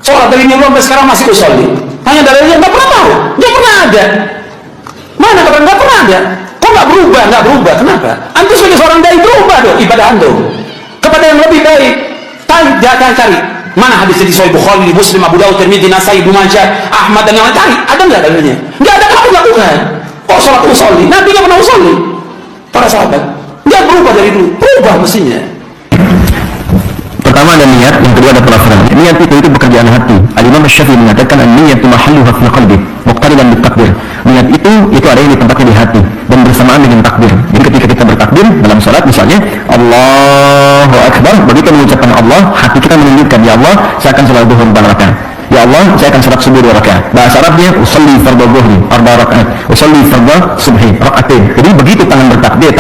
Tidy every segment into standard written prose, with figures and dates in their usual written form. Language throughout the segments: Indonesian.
Sholat dari dulu sampai sekarang masih usolli. Tanya dalilnya, nggak pernah tahu, nggak pernah ada. Mana kata nggak pernah ada? Kok nggak berubah? Nggak berubah, kenapa? Antum sebagai seorang dai berubah dong ibadah antum kepada yang lebih baik. Jangan cari mana hadis di Sahih Bukhari, Muslim, Abu Dawud, Tirmidzi, Nasai, Ibnu Majah, Ahmad dan yang lain. Cari, ada nggak dalilnya? Nggak ada, kamu lakukan. Kok sholat usolli? Nabi nggak pernah usolli. Para sahabat nggak berubah dari dulu, berubah mestinya. Pertama ada niat, yang kedua ada pelaksanaan. Niat itu pekerjaan hati. Al-Imam Syafi'i mengatakan an-niyatu mahalluha fil qalbi, muqtaridan bit takbir. Niat itu ada yang ditempatkan di hati dan bersamaan dengan takbir. Jadi ketika kita bertakbir dalam salat misalnya Allahu Akbar, begitu mengucapkan Allah, hati kita menunjukkan, ya Allah, saya akan salat zuhur 4 rakaat. Ya Allah, saya akan salat subuh 2 rakaat. Bahasa Arabnya usolli fardhu dhuhri 4 rakaat, usolli fardhu subhi rakaatain. Jadi begitu tangan bertakbir,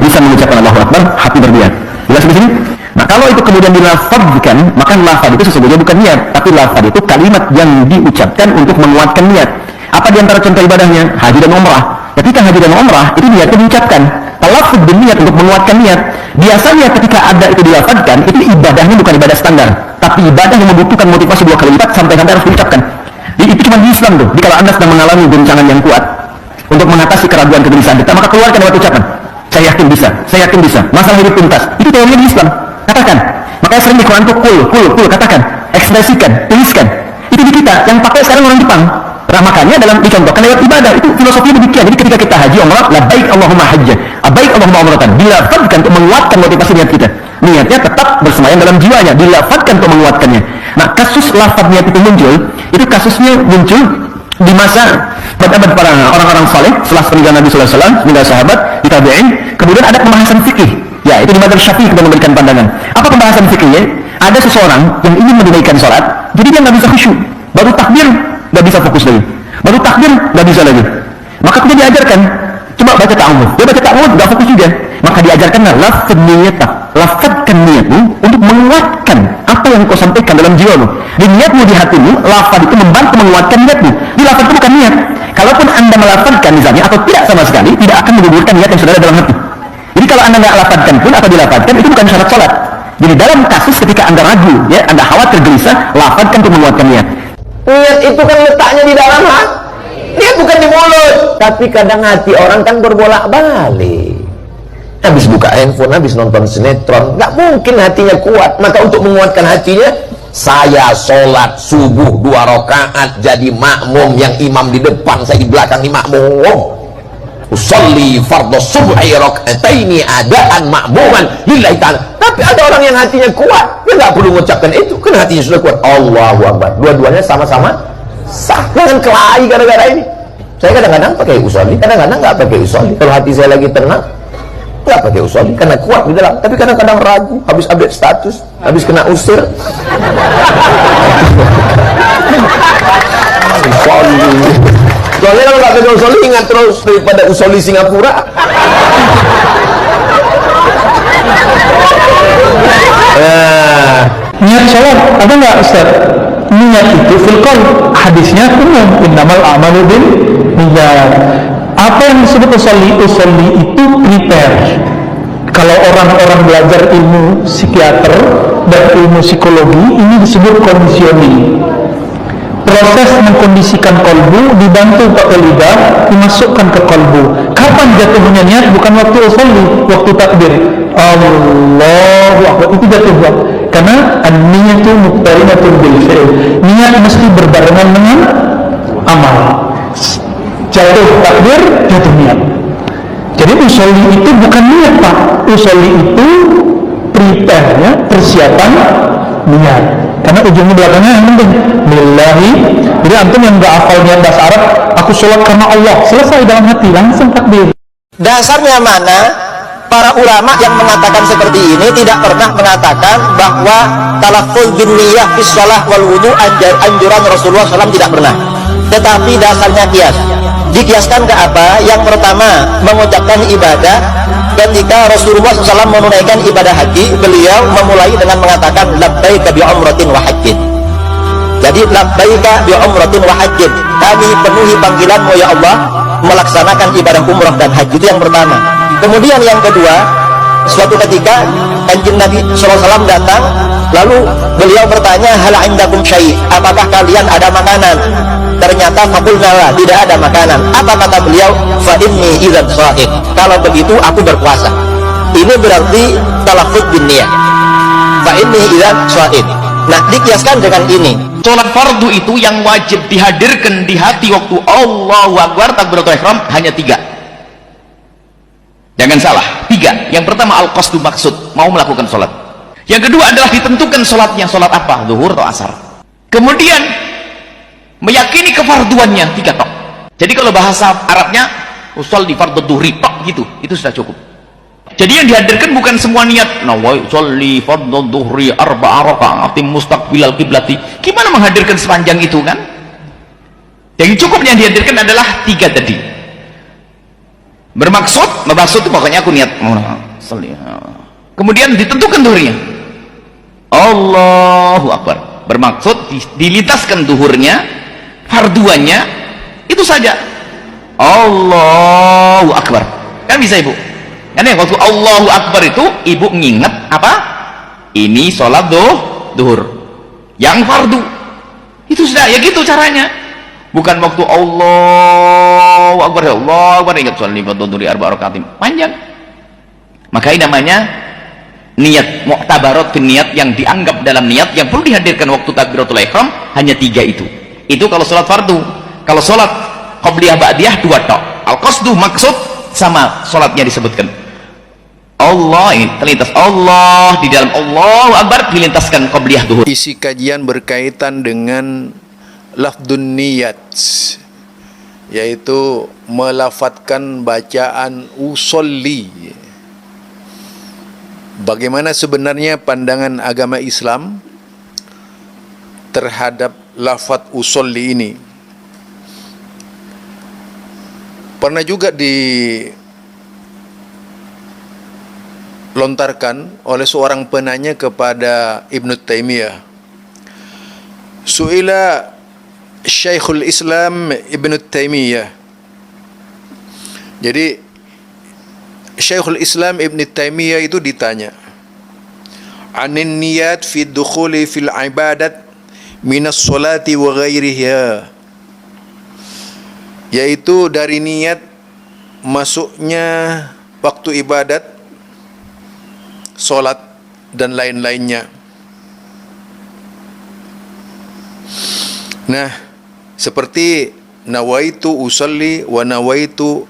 bisa mengucapkan Allahu Akbar, hati berniat. Jelas di sini? Nah, kalau itu kemudian dilafadzkan, maka lafaz itu sesungguhnya bukan niat, tapi lafaz itu kalimat yang diucapkan untuk menguatkan niat. Apa di antara contoh ibadahnya? Haji dan umrah. Ketika haji dan umrah, itu niatnya diucapkan. Talafuz berniat untuk menguatkan niat. Biasanya ketika ada itu dilafadzkan, itu ibadahnya bukan ibadah standar, tapi ibadah yang membutuhkan motivasi 2 kali lipat sampai harus diucapkan. Jadi itu cuma di Islam tuh. Jadi kalau Anda sedang mengalami goncangan yang kuat untuk mengatasi keraguan kegelisahan kita, maka keluarkan lewat ucapan. Saya yakin bisa. Masalah hidup tuntas. Itu teorinya di Islam. Katakan. Makanya sering di Quran tuh kul, katakan, ekspresikan, tuliskan. Itu di kita, yang pakai sekarang orang Jepang. Nah, makanya dalam dicontohkan lewat ibadah, itu filosofinya demikian. Jadi ketika kita haji umrah, labbaik Allahumma hajjah, labbaik Allahumma umratan, dilafadzkan untuk menguatkan motivasi niat kita. Niatnya tetap bersemayam dalam jiwanya, dilafadzkan untuk menguatkannya. Nah, kasus lafadz niat itu muncul, itu kasusnya muncul di masa pada para orang-orang saleh setelah peninggalan Nabi sallallahu alaihi wasallam, peninggalan sahabat, di tabi'in. Kemudian ada pembahasan fikih. Ya, itu di madzhab Syafi'i kita memberikan pandangan. Apa pembahasan fikihnya? Ada seseorang yang ingin menunaikan salat, jadi dia nggak bisa khusyuk. Baru takbir nggak bisa fokus lagi. Baru takbir nggak bisa lagi. Maka kemudian diajarkan, coba baca ta'awudz. Dia baca ta'awudz nggak fokus juga. Maka diajarkan lafadzkan niatmu untuk menguatkan apa yang kau sampaikan dalam jiwamu. Di niatmu di hatimu, lafaz itu membantu menguatkan niatmu. Di lafaz itu bukan niat. Kalaupun Anda melafadzkan misalnya atau tidak sama sekali, tidak akan menggugurkan niat yang sudah ada dalam hati. Jadi kalau Anda nggak lafadzkan pun atau dilafadzkan, itu bukan syarat salat. Jadi dalam kasus ketika Anda ragu, ya, Anda khawatir gelisah, lafadzkan untuk menguatkan niat. Niat itu kan letaknya di dalam hati. Niat bukan di mulut. Tapi kadang hati orang kan berbolak-balik. Habis buka handphone, habis nonton sinetron, nggak mungkin hatinya kuat. Maka untuk menguatkan hatinya, saya sholat subuh 2 rakaat jadi makmum, yang imam di depan, saya di belakang di makmum. Usolli fardhu subhi raka'ataini adaan ma'muman lillahi ta'ala. Tapi ada orang yang hatinya kuat, dia nggak perlu mengucapkan itu, karena hatinya sudah kuat. Allahu Akbar. Dua-duanya sama-sama sah. Jangan kelahi gara-gara ini. Saya kadang-kadang pakai usolli, kadang-kadang nggak pakai usolli. Kalau hati saya lagi tenang, nggak pakai usolli karena kuat di dalam. Tapi kadang-kadang ragu, habis update status, habis kena usir. Usolli. Soalnya kalau nggak pakai usolli, ingat terus daripada usolli Singapura. Niat sholat ada nggak Ustaz? Niat itu fil qalb, hadisnya umum, innamal a'malu bin niyyat. Apa yang disebut usolli? Usolli itu prepare. Kalau orang-orang belajar ilmu psikiater dan ilmu psikologi, ini disebut conditioning. Proses mengkondisikan kolbu dibantu pakai lidah, dimasukkan ke kolbu. Kapan jatuhnya niat? Bukan waktu usolli, waktu takbir Allahu Akbar, itu jatuh. Karena an-niyatu muqtarinatun bil fi'l. Niat mesti berbarengan dengan amal. Jatuh takbir, jatuh niat. Jadi usolli itu bukan niat, Pak. Usolli itu prepare-nya, persiapan niat. Karena ujungnya belakangnya yang penting billahi. Jadi antum yang nggak hafal niat bahasa Arab, aku sholat karena Allah, selesai dalam hati, langsung takbir. Dasarnya mana? Para ulama yang mengatakan seperti ini tidak pernah mengatakan bahwa talaffuz bin niyyah fi shalah wal wudu anjuran Rasulullah SAW, tidak pernah. Tetapi dasarnya kias. Dikiaskan ke apa? Yang pertama, mengucapkan ibadah. Ketika Rasulullah SAW menunaikan ibadah haji, beliau memulai dengan mengatakan labbaika bi umratin wa hajjin. Jadi labbaika bi umratin wa hajjin, kami penuhi panggilanmu ya Allah melaksanakan ibadah umrah dan haji. Itu yang pertama. Kemudian yang kedua, suatu ketika Kanjeng Nabi SAW datang Lalu beliau bertanya, hal indakum syai', apakah kalian ada makanan? Ternyata fakulna la, tidak ada makanan. Apa kata beliau? Fa inni idzan sha'im, kalau begitu aku berpuasa. Ini berarti talaffuz bin niyah. Fa inni idzan sha'im. Nah, dikiaskan dengan ini, sholat fardu itu yang wajib dihadirkan di hati waktu Allahu Akbar takbiratul ihram hanya 3. Jangan salah, 3. Yang pertama al-qasdu, maksud, mau melakukan sholat. Yang kedua adalah ditentukan sholatnya, sholat apa, zuhur atau asar. Kemudian meyakini kefarduannya, 3 tok. Jadi kalau bahasa Arabnya usolli fardhu dhuhri tok gitu, itu sudah cukup. Jadi yang dihadirkan bukan semua niat nawai usolli fardhu dhuhri arba'a raka'atin mustaqbilal qiblati. Gimana menghadirkan sepanjang itu kan? Yang cukup yang dihadirkan adalah 3 tadi. Bermaksud itu pokoknya aku niat mau sholli. Kemudian ditentukan duhurnya. Allahu Akbar. Bermaksud dilintaskan duhurnya, farduannya, itu saja. Allahu Akbar. Kan bisa Ibu? Karena waktu Allahu Akbar itu Ibu nginget apa? Ini sholat duhur yang fardu. Itu sudah, ya gitu caranya. Bukan waktu Allahu Akbar, Allahu Akbar ingat sholli fardhu dhuhri arba'a raka'atin, panjang. Maka ini namanya niat mu'tabarat fin niat, yang dianggap dalam niat yang perlu dihadirkan waktu takbiratul ihram hanya 3 itu. Itu kalau sholat fardu. Kalau sholat qabliyah ba'diyah 2 tok. Al-qasdu, maksud, sama sholatnya disebutkan. Allah ini terlintas Allah di dalam Allahu Akbar, dilintaskan qabliyah duhur. Isi kajian berkaitan dengan lafdun niyat, yaitu melafatkan bacaan usolli. Bagaimana sebenarnya pandangan agama Islam terhadap lafaz usolli ini? Pernah juga dilontarkan oleh seorang penanya kepada Ibnu Taimiyah. Su'ila Syekhul Islam Ibnu Taimiyah. Jadi Syekhul Islam Ibnu Taimiyah itu ditanya, anin niyat fi dukhuli fil ibadat minas salati wa ghairiha, yaitu dari niat masuknya waktu ibadat, solat dan lain-lainnya. Nah, seperti nawaitu usalli wa nawaitu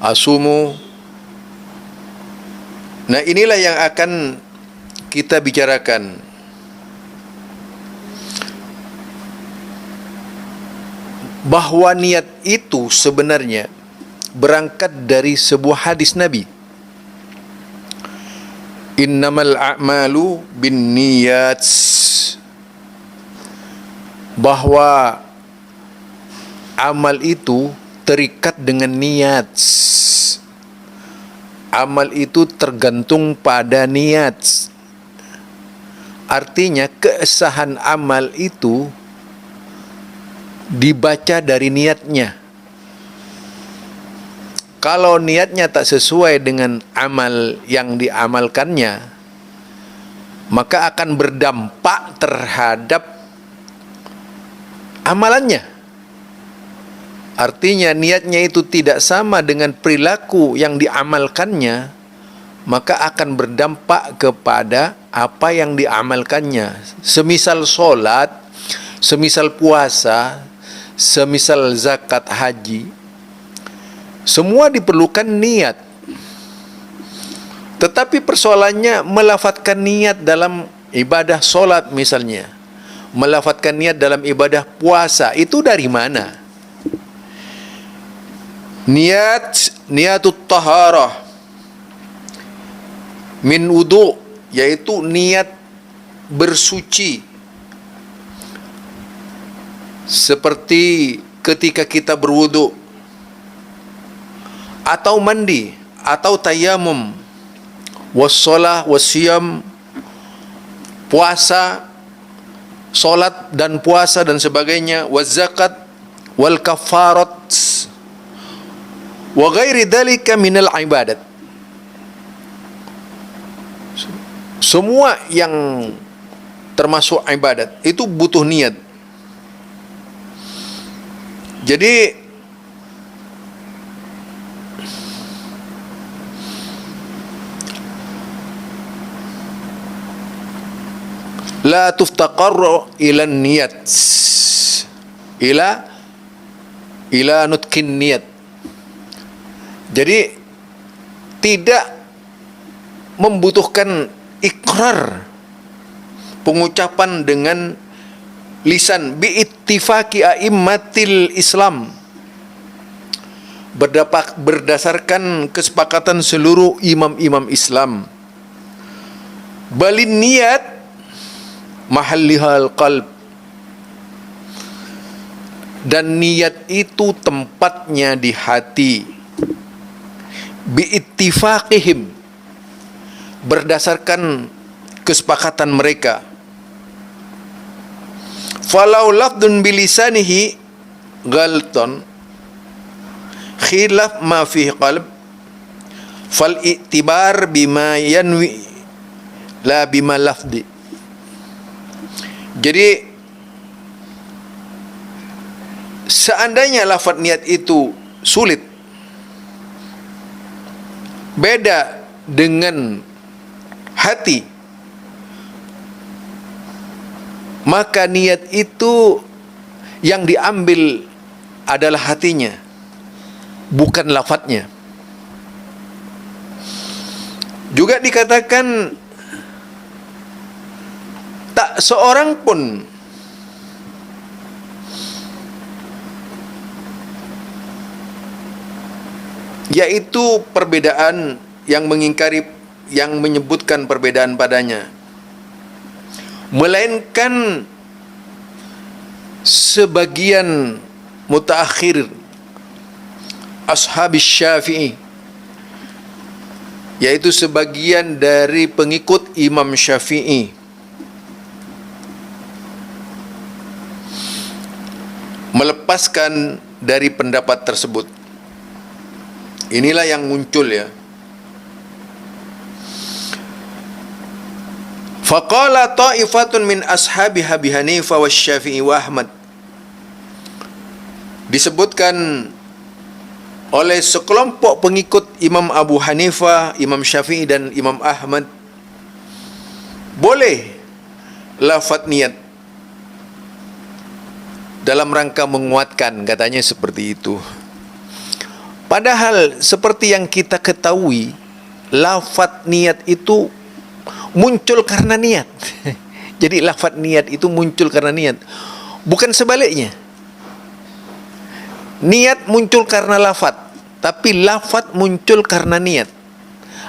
asumu. Nah, inilah yang akan kita bicarakan. Bahwa niat itu sebenarnya berangkat dari sebuah hadis Nabi. Innamal a'malu bin niyat. Bahwa amal itu terikat dengan niat. Amal itu tergantung pada niat. Artinya kesahan amal itu dibaca dari niatnya. Kalau niatnya tak sesuai dengan amal yang diamalkannya, maka akan berdampak terhadap amalannya. Artinya niatnya itu tidak sama dengan perilaku yang diamalkannya, maka akan berdampak kepada apa yang diamalkannya. Semisal sholat, semisal puasa, semisal zakat, haji, semua diperlukan niat. Tetapi persoalannya melafadzkan niat dalam ibadah sholat misalnya, melafadzkan niat dalam ibadah puasa, itu dari mana? Niatut taharah min wudu, yaitu niat bersuci, seperti ketika kita berwudu, atau mandi, atau tayamum, wassalah wassiyam, puasa, solat dan puasa dan sebagainya, wazakat wal kafarat wa ghairi dzalika minal ibadat. Semua yang termasuk ibadat, itu butuh niat. Jadi la tuftaqarru ila niyat, ila nutkin niyat. Jadi tidak membutuhkan ikrar, pengucapan dengan lisan, biittifaqi a'immatil Islam, berdasarkan kesepakatan seluruh imam-imam Islam. Balin niat mahallihal qalb, dan niat itu tempatnya di hati. Biittifaqihim, berdasarkan kesepakatan mereka. Falau lafdun bilisanihi ghalton khilaf ma fi qalb fal i'tibar bima yanwi la bima lafdi. Jadi seandainya lafaz niat itu sulit, beda dengan hati, maka niat itu yang diambil adalah hatinya, bukan lafadznya. Juga dikatakan tak seorang pun yaitu perbedaan yang mengingkari, yang menyebutkan perbedaan padanya, melainkan sebagian mutaakhir ashabis Syafi'i, yaitu sebagian dari pengikut Imam Syafi'i, melepaskan dari pendapat tersebut. Inilah yang muncul ya. Faqala ta'ifatun min ashabi Abi Hanifah wa Syafi'i wa Ahmad. Disebutkan oleh sekelompok pengikut Imam Abu Hanifah, Imam Syafi'i dan Imam Ahmad, boleh lafaz niat dalam rangka menguatkan, katanya seperti itu. Padahal seperti yang kita ketahui, lafaz niat itu muncul karena niat. Jadi lafaz niat itu muncul karena niat, bukan sebaliknya. Niat muncul karena lafaz, tapi lafaz muncul karena niat.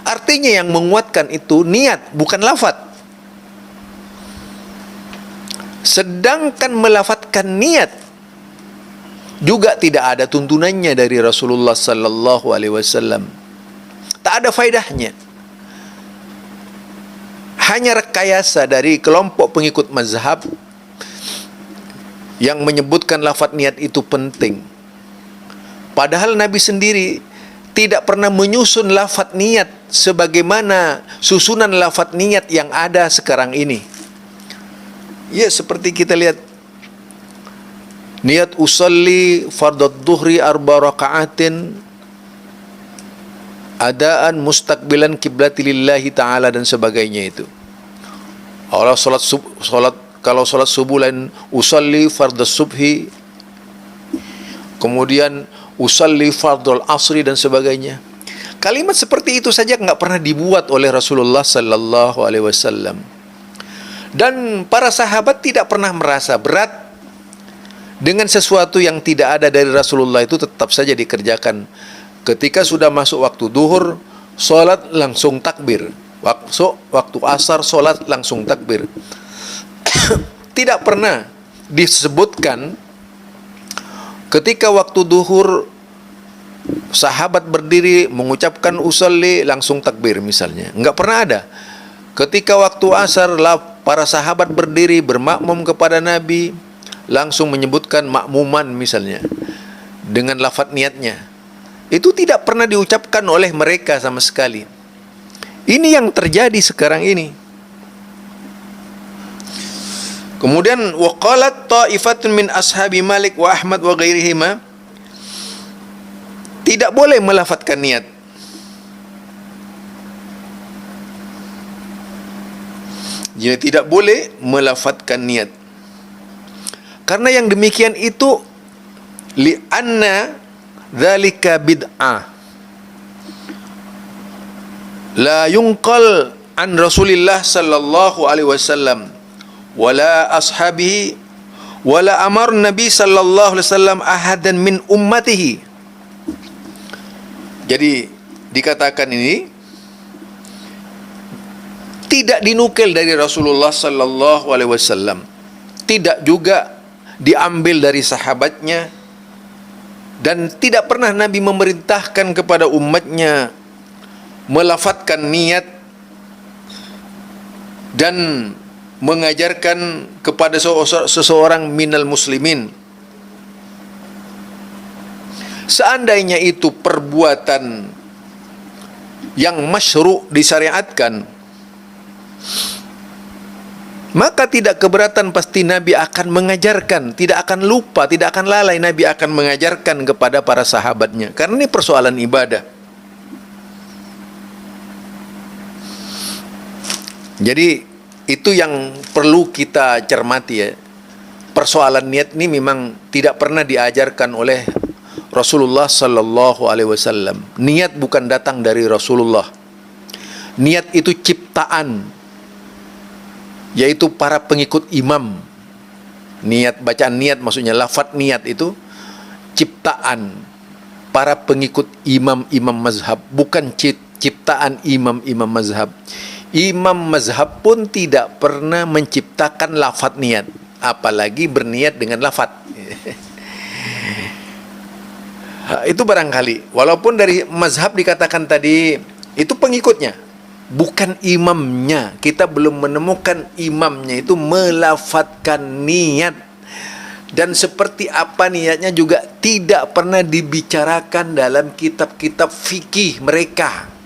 Artinya yang menguatkan itu niat, bukan lafaz. Sedangkan melafazkan niat juga tidak ada tuntunannya dari Rasulullah sallallahu alaihi wasallam. Tak ada faedahnya. Hanya rekayasa dari kelompok pengikut mazhab yang menyebutkan lafaz niat itu penting. Padahal Nabi sendiri tidak pernah menyusun lafaz niat sebagaimana susunan lafaz niat yang ada sekarang ini. Ya, seperti kita lihat niat usalli fardad dhuhri arba raka'atin adaan mustaqbilan kiblati lillahi ta'ala dan sebagainya itu. Kalau salat subuh lain usalli fardad subhi, kemudian usalli fardal asri dan sebagainya. Kalimat seperti itu saja enggak pernah dibuat oleh Rasulullah sallallahu alaihi wasallam. Dan para sahabat tidak pernah merasa berat dengan sesuatu yang tidak ada dari Rasulullah, itu tetap saja dikerjakan. Ketika sudah masuk waktu duhur, sholat langsung takbir. Waktu asar, sholat langsung takbir. Tidak pernah disebutkan ketika waktu duhur sahabat berdiri mengucapkan usolli langsung takbir misalnya. Enggak pernah ada. Ketika waktu asar para sahabat berdiri bermakmum kepada Nabi langsung menyebutkan makmuman misalnya dengan lafaz niatnya. Itu tidak pernah diucapkan oleh mereka sama sekali. Ini yang terjadi sekarang ini. Kemudian waqalat ta'ifatun min ashabi Malik wa Ahmad wa ghairihima, tidak boleh melafadzkan niat. Jadi tidak boleh melafadzkan niat. Karena yang demikian itu li'anna dzalika bid'ah. La yunqal an Rasulillah sallallahu alaihi wasallam wala ashabihi wala amar Nabi sallallahu alaihi wasallam ahadan min ummatihi. Jadi dikatakan ini tidak dinukil dari Rasulullah sallallahu alaihi wasallam, tidak juga diambil dari sahabatnya, dan tidak pernah Nabi memerintahkan kepada umatnya melafadzkan niat dan mengajarkan kepada seseorang minal muslimin. Seandainya itu perbuatan yang masyru' disyariatkan, maka tidak keberatan, pasti Nabi akan mengajarkan, tidak akan lupa, tidak akan lalai, Nabi akan mengajarkan kepada para sahabatnya, karena ini persoalan ibadah. Jadi itu yang perlu kita cermati ya. Persoalan niat ini memang tidak pernah diajarkan oleh Rasulullah sallallahu alaihi wasallam. Niat bukan datang dari Rasulullah. Niat itu ciptaan, yaitu para pengikut imam. Niat, bacaan niat maksudnya lafaz niat itu ciptaan para pengikut imam-imam mazhab, bukan ciptaan imam-imam mazhab. Imam mazhab pun tidak pernah menciptakan lafaz niat, apalagi berniat dengan lafaz. Itu barangkali, walaupun dari mazhab dikatakan tadi itu pengikutnya, bukan imamnya. Kita belum menemukan imamnya itu melafadzkan niat, dan seperti apa niatnya juga tidak pernah dibicarakan dalam kitab-kitab fikih mereka.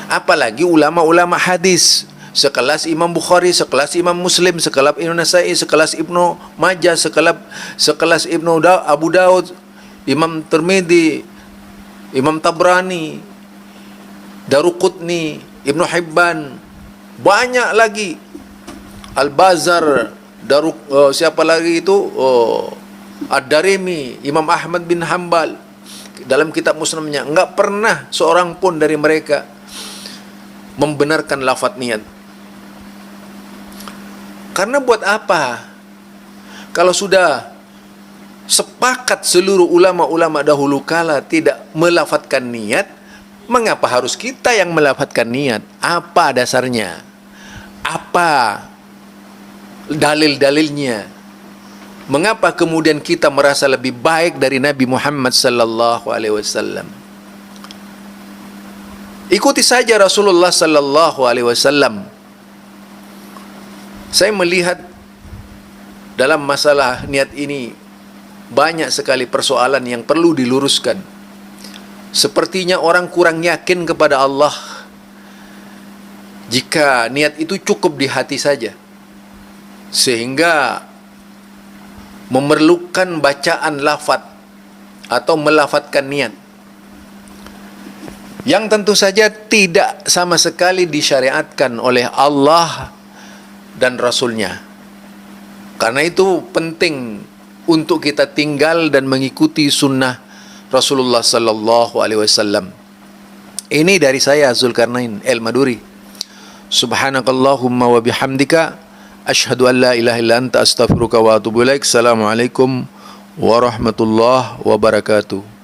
Apalagi ulama-ulama hadis sekelas Imam Bukhari, sekelas Imam Muslim, sekelas Ibnu Nasai, sekelas Ibnu Majah, sekelas Abu Daud, Imam Tirmidzi, Imam Tabrani, Daruqutni, Ibnu Hibban, banyak lagi, Al-Bazar, siapa lagi itu, Ad-Darimi, Imam Ahmad bin Hanbal dalam kitab Musnadnya. Enggak pernah seorang pun dari mereka membenarkan lafaz niat. Karena buat apa? Kalau sudah sepakat seluruh ulama-ulama dahulu kala tidak melafadzkan niat, mengapa harus kita yang melafadzkan niat? Apa dasarnya? Apa dalil-dalilnya? Mengapa kemudian kita merasa lebih baik dari Nabi Muhammad sallallahu alaihi wasallam? Ikuti saja Rasulullah sallallahu alaihi wasallam. Saya melihat dalam masalah niat ini banyak sekali persoalan yang perlu diluruskan. Sepertinya orang kurang yakin kepada Allah jika niat itu cukup di hati saja, sehingga memerlukan bacaan lafaz atau melafadzkan niat, yang tentu saja tidak sama sekali disyariatkan oleh Allah dan Rasulnya. Karena itu penting untuk kita tinggal dan mengikuti sunnah Rasulullah sallallahu alaihi wasallam. Ini dari saya, Zulkarnain El-Maduri. Subhanakallahumma wa bihamdika asyhadu an la ilaha illa anta astaghfiruka wa atubu ilaik. Assalamualaikum warahmatullahi wabarakatuh.